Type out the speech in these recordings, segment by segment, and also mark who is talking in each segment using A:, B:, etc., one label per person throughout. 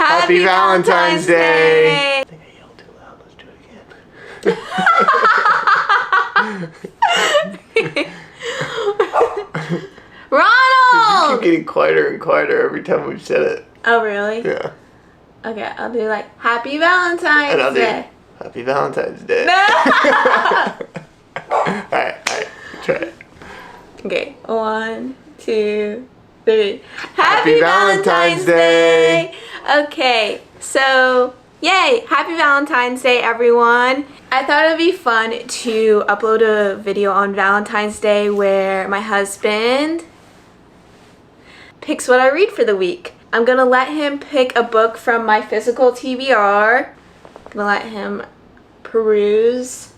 A: Happy Valentine's Day! I think I yelled too loud. Let's do it again.
B: Ronald!
A: You keep getting quieter and quieter every time we've said it.
B: Oh, really?
A: Yeah.
B: Okay, I'll do like, Happy Valentine's
A: And I'll
B: Day.
A: do Happy Valentine's Day.
B: No!
A: Alright, try it.
B: Okay, 1, 2, 3.
A: Happy Valentine's Day!
B: Okay, so, yay! Happy Valentine's Day, everyone! I thought it would be fun to upload a video on Valentine's Day where my husband picks what I read for the week. I'm gonna let him pick a book from my physical TBR. I'm gonna let him peruse,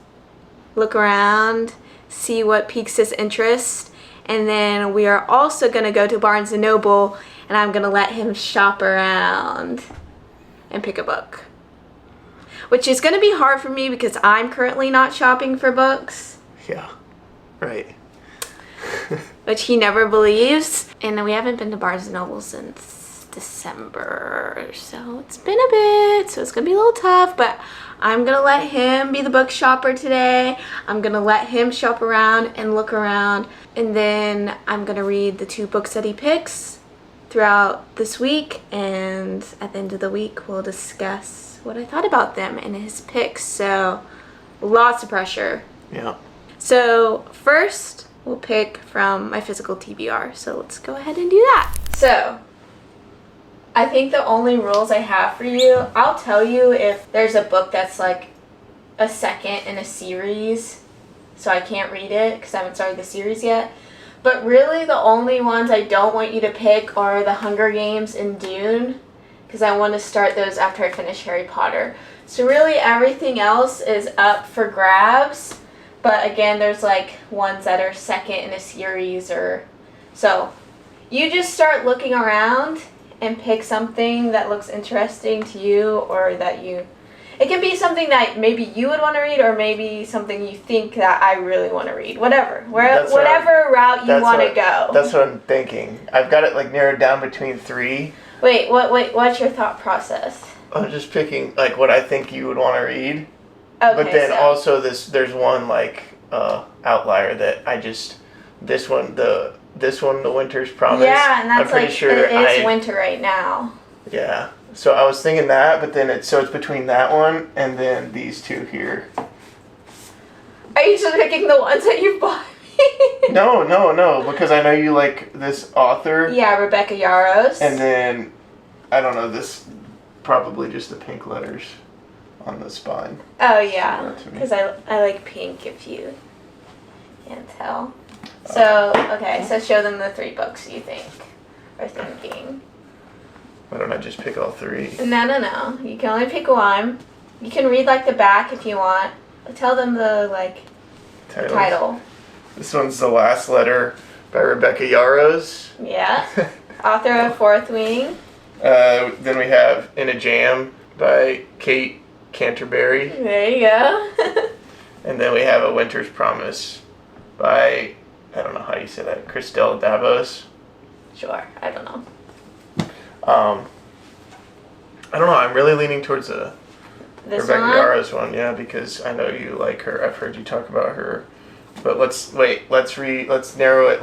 B: look around, see what piques his interest, and then we are also gonna go to Barnes & Noble and I'm gonna let him shop around and pick a book. Which is gonna be hard for me because I'm currently not shopping for books.
A: Yeah, right.
B: Which he never believes. And we haven't been to Barnes & Noble since December, so it's been a bit, so it's gonna be a little tough, but I'm gonna let him be the book shopper today. I'm gonna let him shop around and look around, and then I'm gonna read the 2 books that he picks throughout this week, and at the end of the week we'll discuss what I thought about them and his picks. So lots of pressure.
A: Yeah.
B: So first we'll pick from my physical TBR, so let's go ahead and do that. So I think the only rules I have for you, I'll tell you if there's a book that's like a second in a series, so I can't read it because I haven't started the series yet. But really the only ones I don't want you to pick are The Hunger Games and Dune, because I want to start those after I finish Harry Potter. So really everything else is up for grabs, but again there's like ones that are second in a series, or so you just start looking around and pick something that looks interesting to you, or that it can be something that maybe you would want to read, or maybe something you think that I really want to read. Whatever. Whatever route you want to go.
A: That's what I'm thinking. I've got it like narrowed down between 3.
B: Wait, what's your thought process?
A: I'm just picking like what I think you would want to read.
B: Okay,
A: but then also there's one like outlier that I just, this one, The Winter's Promise.
B: Yeah, and that's
A: I'm pretty
B: like,
A: sure
B: it is winter right now.
A: Yeah. So I was thinking that, but then it's between that one and then these 2 here.
B: Are you just picking the ones that you bought me?
A: No, because I know you like this author.
B: Yeah, Rebecca Yarros.
A: And then, I don't know, this, probably just the pink letters on the spine.
B: Oh yeah, because I like pink, if you can't tell. So, okay, so show them the 3 books you think, or thinking.
A: Why don't I just pick all 3?
B: No. You can only pick one. You can read like the back if you want. Tell them the title.
A: This one's The Last Letter by Rebecca Yarros.
B: Yeah. Author of Fourth Wing.
A: Then we have In a Jam by Kate Canterbury.
B: There you go.
A: And then we have A Winter's Promise by, I don't know how you say that, Christelle Davos.
B: Sure, I don't know.
A: I don't know, I'm really leaning towards the Rebecca
B: one?
A: Yarros one, yeah, because I know you like her. I've heard you talk about her. But let's narrow it.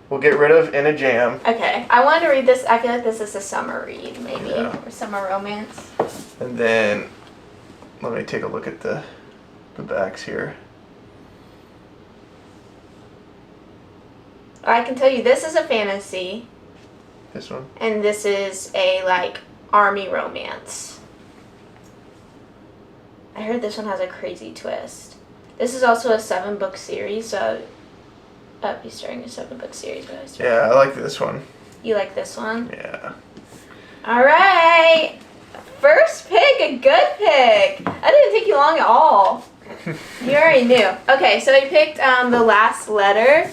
A: We'll get rid of In a Jam.
B: Okay, I wanted to read this. I feel like this is a summer read, maybe,
A: Yeah.
B: or summer romance.
A: And then, let me take a look at the backs here.
B: I can tell you this is a fantasy.
A: This one?
B: And this is a, army romance. I heard this one has a crazy twist. This is also a 7-book series, so I'll be starting a 7-book series.
A: Yeah, I like this one.
B: You like this one?
A: Yeah.
B: Alright! First pick, a good pick! That didn't take you long at all. You already knew. Okay, so I picked The Last Letter.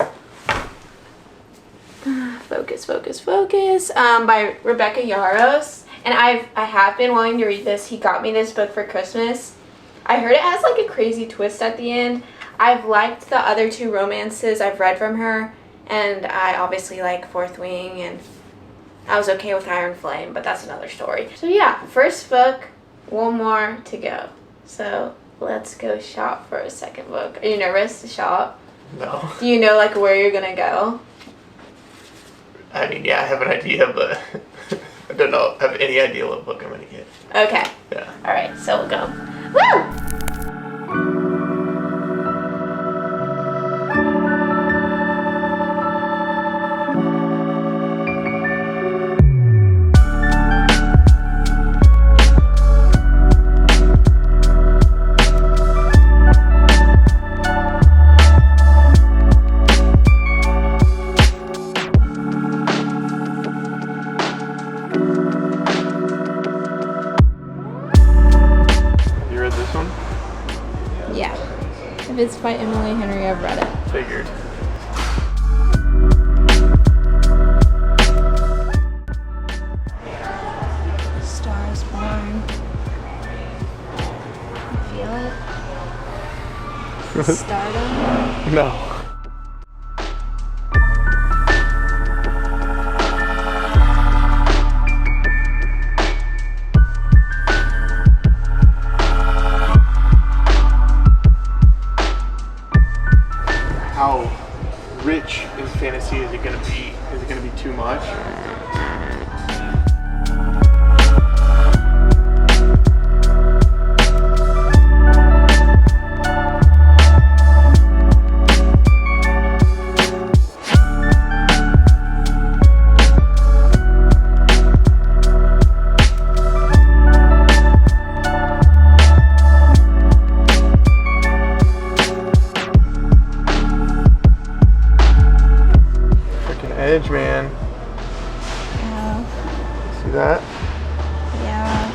B: Focus. By Rebecca Yarros. And I have been wanting to read this. He got me this book for Christmas. I heard it has a crazy twist at the end. I've liked the other 2 romances I've read from her, and I obviously like Fourth Wing, and I was okay with Iron Flame, but that's another story. So yeah, first book, one more to go. So let's go shop for a second book. Are you nervous to shop?
A: No.
B: Do you know like where you're gonna go?
A: I mean, yeah, I have an idea, but I don't have any idea what book I'm gonna get.
B: Okay.
A: Yeah.
B: All right, so we'll go. Woo! Yeah. If it's by Emily Henry, I've read it.
A: Figured.
B: Stars Born. Feel it? Stardom?
A: No. How rich in fantasy is it gonna be? Is it gonna be too much? Edge, man.
B: Yeah.
A: See that?
B: Yeah.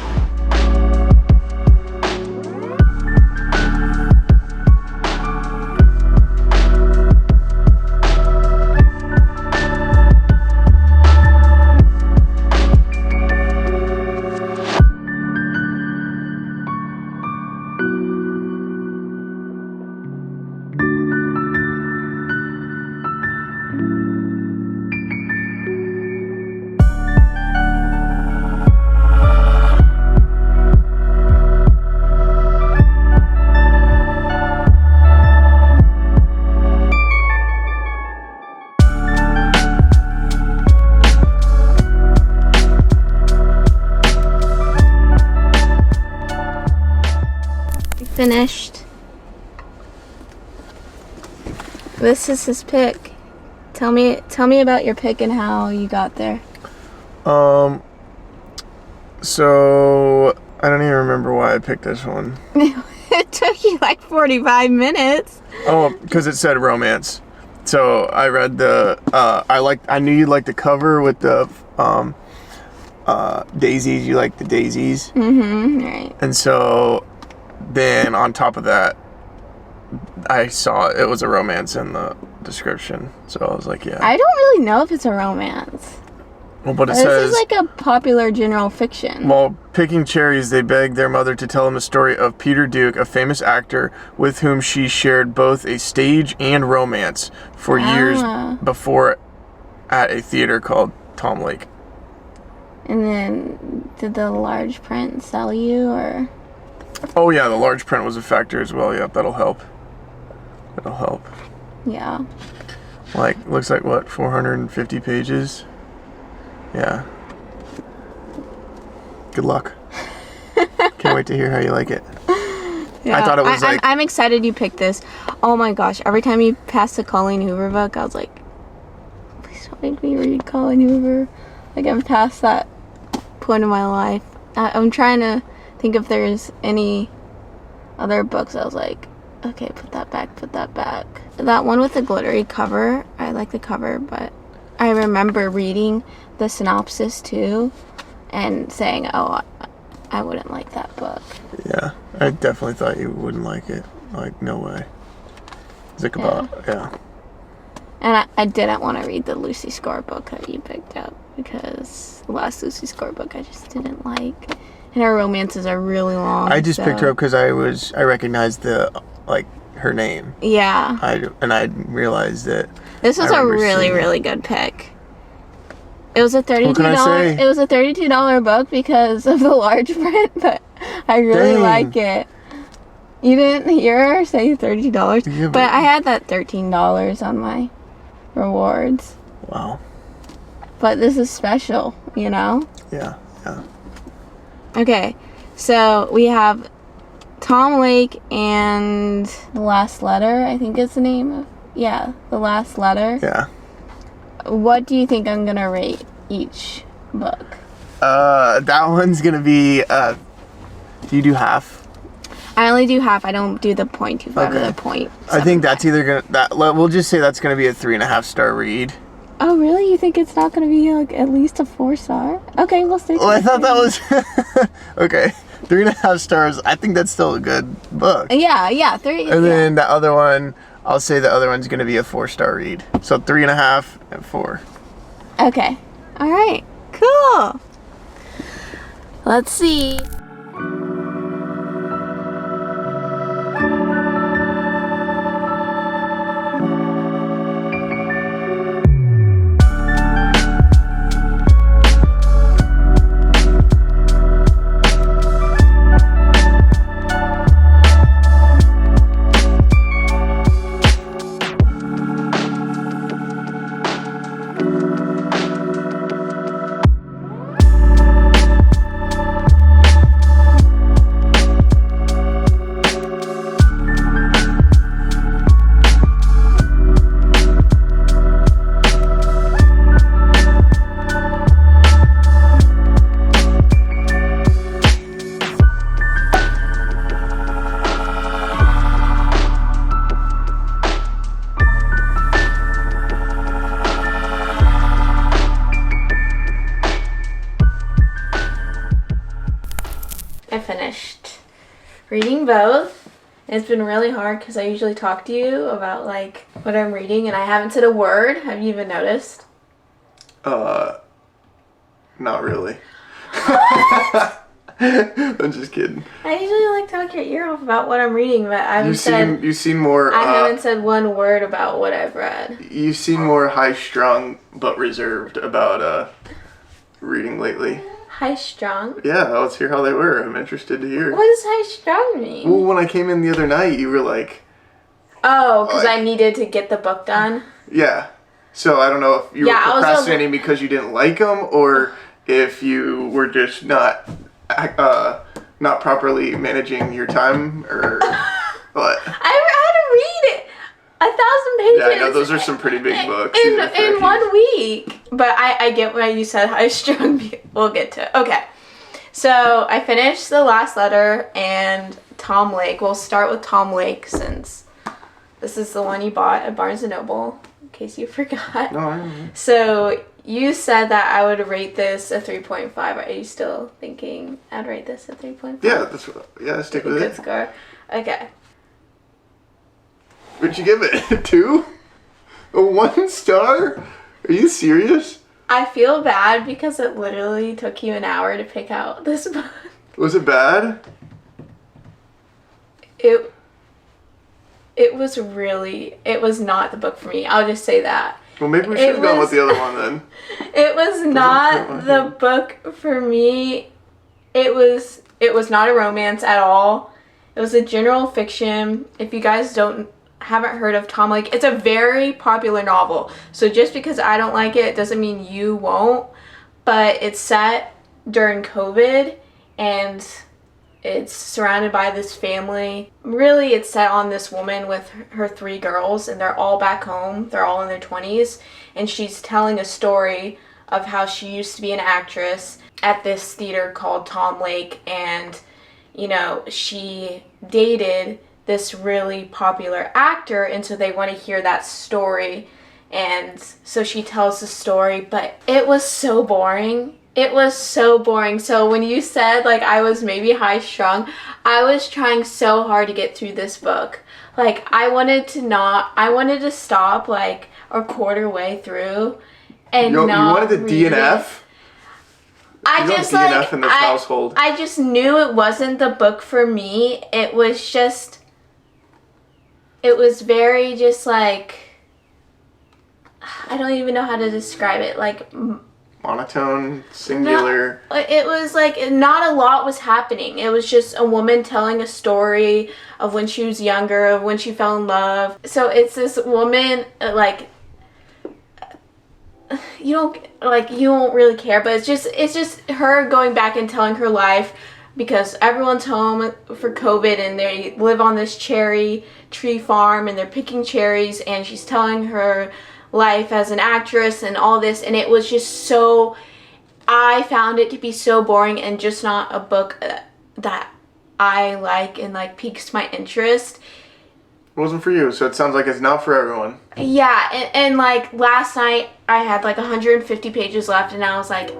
B: Finished. This is his pick. Tell me about your pick and how you got there.
A: So I don't even remember why I picked this one.
B: It took you like 45 minutes.
A: Oh, because it said romance. So I read the I knew you'd like the cover with the daisies. You like the daisies.
B: Mm-hmm. Right.
A: And so then on top of that, I saw it was a romance in the description. So I was like, yeah.
B: I don't really know if it's a romance.
A: Well, but it
B: This
A: says,
B: is like a popular general fiction.
A: while picking cherries, they begged their mother to tell them the story of Peter Duke, a famous actor with whom she shared both a stage and romance for years before at a theater called Tom Lake.
B: And then, did the large print sell you, or?
A: Oh yeah, the large print was a factor as well. Yep, that'll help. That'll help.
B: Yeah.
A: Like, looks like what, 450 pages? Yeah. Good luck. Can't wait to hear how you like it.
B: Yeah,
A: I thought it was
B: I'm excited you picked this. Oh my gosh, every time you passed the Colleen Hoover book, I was like, please don't make me read Colleen Hoover. Like, I'm past that point in my life. I'm trying to think if there's any other books. I was like, okay, put that back. That one with the glittery cover, I like the cover, but I remember reading the synopsis too and saying, oh, I wouldn't like that book.
A: Yeah, I definitely thought you wouldn't like it. Like, no way. Ichabod, yeah.
B: And I didn't want to read the Lucy Score book that you picked up because the last Lucy Score book I just didn't like. And her romances are really long.
A: I just picked her up because I recognized her name.
B: Yeah.
A: I realized that.
B: This was a really, really good pick. It was a $32.
A: can I say?
B: It was a $32 book because of the large print, but I really
A: Dang.
B: like it. You didn't hear her say $30,
A: Yeah,
B: but I had that $13 on my rewards.
A: Wow.
B: But this is special, you know?
A: Yeah. Yeah.
B: Okay, so we have Tom Lake and The Last Letter, I think is the name of. Yeah, The Last Letter.
A: Yeah.
B: What do you think I'm gonna rate each book?
A: That one's gonna be. Do you do half?
B: I only do half. I don't do the 0.25 or
A: Okay.
B: the point.
A: I think that's either gonna. We'll just say that's gonna be a 3.5 star read.
B: Oh, really? You think it's not gonna be like at least a 4-star? Okay, we'll stick.
A: Well, I thought that was. Okay, 3.5 stars. I think that's still a good book.
B: Yeah, 3.
A: And then the other one, I'll say the other one's gonna be a 4-star read. So 3.5 and 4.
B: Okay. All right. Cool. Let's see. I finished reading both. It's been really hard because I usually talk to you about like what I'm reading and I haven't said a word. Have you even noticed?
A: Not really. I'm just kidding.
B: I usually like talk your ear off about what I'm reading, but I haven't
A: You've seen more.
B: I haven't said one word about what I've read.
A: You've seen more high strung but reserved about reading lately.
B: High strung?
A: Yeah, let's hear how they were. I'm interested to hear.
B: What does high strung mean?
A: Well, when I came in the other night, you were like,
B: Oh, because
A: like-
B: I needed to get the book done.
A: yeah. So I don't know if you
B: Yeah, I
A: were
B: was
A: procrastinating because you didn't like them, or if you were just not properly managing your time, or what.
B: I had to read it 1,000 pages.
A: Yeah, I know those are some pretty big books.
B: In 1 week. But I get why you said high strung. We'll get to it. Okay. So I finished The Last Letter and Tom Lake. We'll start with Tom Lake since this is the one you bought at Barnes & Noble, in case you forgot.
A: No, I don't know.
B: So you said that I would rate this a 3.5. Are you still thinking I'd rate this a 3.5?
A: Yeah, stick with
B: Good
A: it.
B: score. Okay.
A: Would you give it 2? A 1 star? Are you serious?
B: I feel bad because it literally took you an hour to pick out this book.
A: Was it bad?
B: It was not the book for me. I'll just say that.
A: Well, maybe we should have gone with the other one then.
B: It was not the book for me. It was not a romance at all. It was a general fiction. If you guys haven't heard of Tom Lake, it's a very popular novel. So just because I don't like it doesn't mean you won't. But it's set during COVID and it's surrounded by this family. Really, it's set on this woman with her 3 girls, and they're all back home. They're all in their 20s, and she's telling a story of how she used to be an actress at this theater called Tom Lake, and, you know, she dated this really popular actor, and so they want to hear that story. And so she tells the story, but it was so boring. It was so boring. So when you said, like, I was maybe high strung, I was trying so hard to get through this book. Like, I wanted to stop, like, a quarter way through and
A: You
B: not
A: wanted to
B: read
A: DNF?
B: it. I
A: You don't
B: just,
A: DNF
B: like,
A: in this household.
B: I just knew it wasn't the book for me. It was just, it was very just, like, I don't even know how to describe it. Like,
A: monotone, singular.
B: No, it was like not a lot was happening. It was just a woman telling a story of when she was younger, of when she fell in love. So it's this woman like you don't really care, but it's just her going back and telling her life because everyone's home for COVID and they live on this cherry tree farm and they're picking cherries, and she's telling her life as an actress and all this, and it was just so, I found it to be so boring and just not a book that I like and like piques my interest.
A: It wasn't for you, so it sounds like it's not for everyone.
B: Yeah, and like last night I had like 150 pages left, and I was like,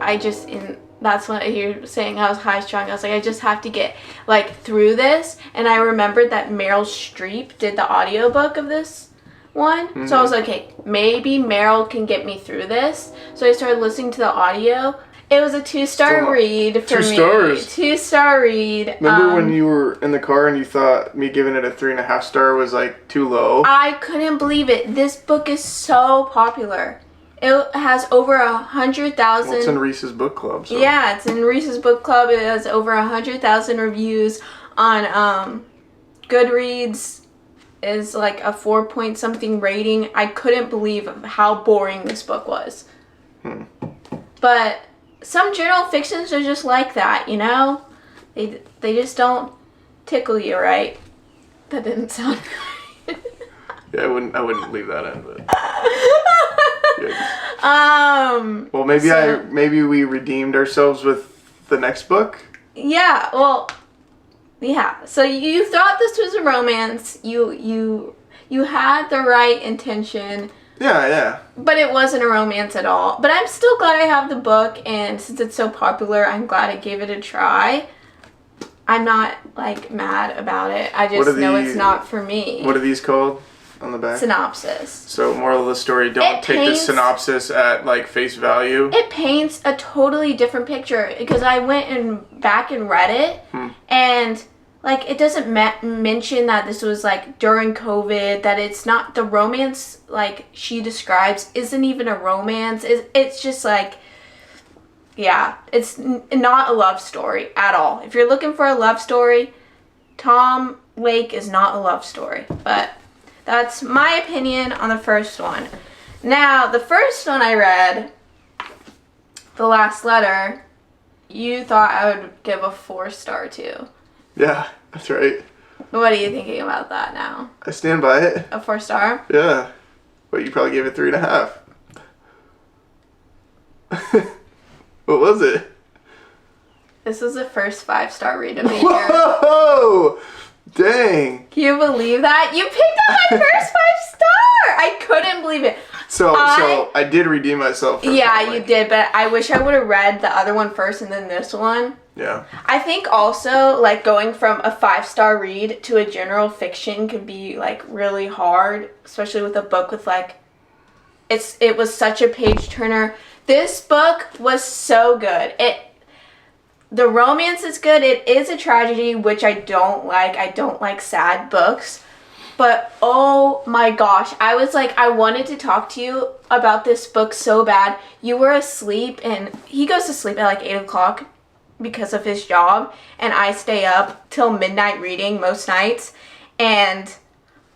B: that's what you're saying, I was high strung. I was like, I just have to get like through this, and I remembered that Meryl Streep did the audiobook of this one. Mm-hmm. So I was like, okay, maybe Meryl can get me through this. So I started listening to the audio. It was a 2-star read for me. 2 stars. 2-star read.
A: Remember when you were in the car and you thought me giving it a 3.5 star was like too low?
B: I couldn't believe it. This book is so popular. It has over 100,000.
A: Well, it's in Reese's book club. So.
B: Yeah, it's in Reese's book club. It has over 100,000 reviews on Goodreads. Is like a 4 point something rating. I couldn't believe how boring this book was. But some general fictions are just like that, you know? They just don't tickle you, right? That didn't sound right.
A: Yeah, I wouldn't leave that in, but well, maybe we redeemed ourselves with the next book?
B: Yeah, well, yeah. So you thought this was a romance. You had the right intention.
A: Yeah.
B: But it wasn't a romance at all. But I'm still glad I have the book, and since it's so popular, I'm glad I gave it a try. I'm not, like, mad about it. I just know it's not for me.
A: What are these called on the back?
B: Synopsis.
A: So, moral of the story, don't take the synopsis at, like, face value.
B: It paints a totally different picture, because I went back and read it, and like, it doesn't mention that this was, like, during COVID, that it's not, the romance, like, she describes isn't even a romance. It's just, like, yeah, it's not a love story at all. If you're looking for a love story, Tom Lake is not a love story. But that's my opinion on the first one. Now, the first one I read, The Last Letter, you thought I would give a 4-star to.
A: Yeah, that's right.
B: What are you thinking about that now?
A: I stand by it.
B: A 4-star?
A: Yeah. But you probably gave it 3.5. What was it?
B: This was the first 5-star read of the year.
A: Whoa! Dang.
B: Can you believe that? You picked up my first 5-star! I couldn't believe it.
A: So I did redeem myself.
B: Yeah, you did, but I wish I would have read the other one first and then this one.
A: Yeah.
B: I think also, like, going from a 5-star read to a general fiction could be, like, really hard, especially with a book with, like, it was such a page turner. This book was so good. The romance is good. It is a tragedy, which I don't like. I don't like sad books. But, oh my gosh, I was like, I wanted to talk to you about this book so bad. You were asleep, and he goes to sleep at like 8 o'clock because of his job, and I stay up till midnight reading most nights, and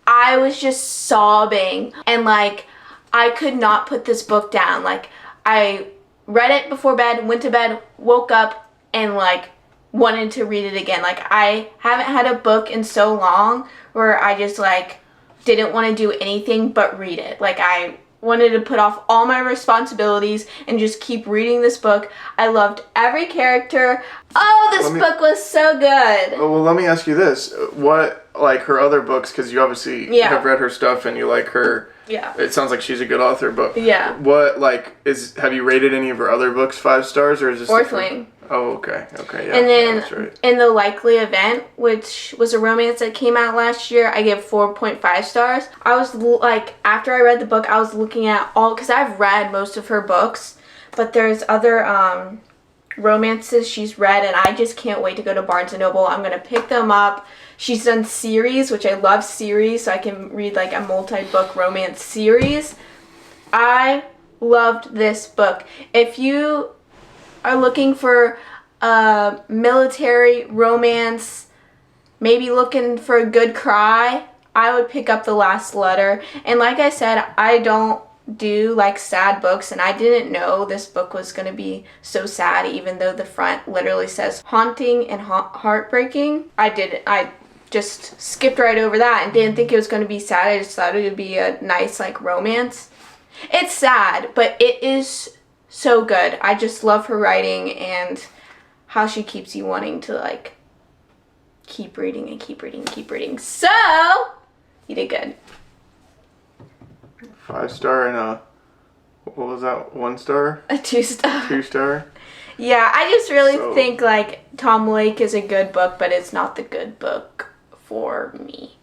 B: I was just sobbing, and like, I could not put this book down. Like, I read it before bed, went to bed, woke up, and like, wanted to read it again. Like, I haven't had a book in so long where I just like didn't want to do anything but read it. Like, I wanted to put off all my responsibilities and just keep reading this book. I loved every character. Oh, this book was so good.
A: Oh, well, let me ask you this. What, like, her other books, because you obviously have read her stuff and you like her.
B: Yeah.
A: It sounds like she's a good author, but
B: yeah.
A: What, like, have you rated any of her other books 5 stars, or is this
B: Fourth Wing?
A: Oh, okay, yeah.
B: And then
A: that's right.
B: In The Likely Event, which was a romance that came out last year, I gave 4.5 stars. I was like, after I read the book, I was looking at because I've read most of her books, but there's other romances she's read, and I just can't wait to go to Barnes & Noble. I'm going to pick them up. She's done series, which I love series, so I can read like a multi-book romance series. I loved this book. If you are looking for a military romance, maybe looking for a good cry, I would pick up The Last Letter. And like I said, I don't do like sad books, and I didn't know this book was going to be so sad, even though the front literally says haunting and heartbreaking. I just skipped right over that and didn't think it was going to be sad. I just thought it would be a nice like romance. It's sad, but it is so good. I just love her writing and how she keeps you wanting to like keep reading and keep reading and keep reading. So you did good.
A: 5-star and a, what was that, 1-star?
B: A 2-star.
A: 2-star?
B: Yeah, I just really think like Tom Lake is a good book, but it's not the good book for me.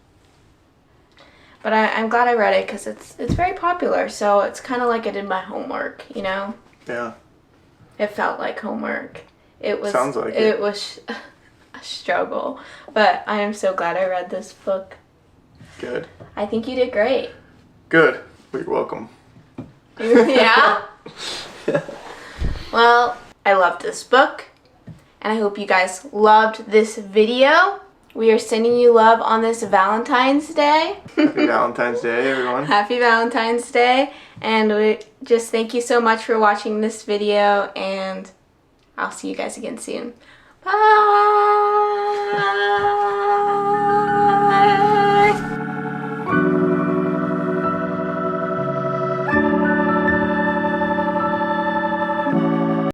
B: But I'm glad I read it because it's very popular, so it's kind of like I did my homework, you know?
A: Yeah.
B: It felt like homework. It was.
A: Sounds like
B: it was a struggle, but I am so glad I read this book.
A: Good.
B: I think you did great.
A: Good. You're welcome.
B: Yeah? Well, I loved this book, and I hope you guys loved this video. We are sending you love on this Valentine's Day.
A: Happy Valentine's Day, everyone.
B: Happy Valentine's Day, and we just thank you so much for watching this video, and I'll see you guys again soon. Bye!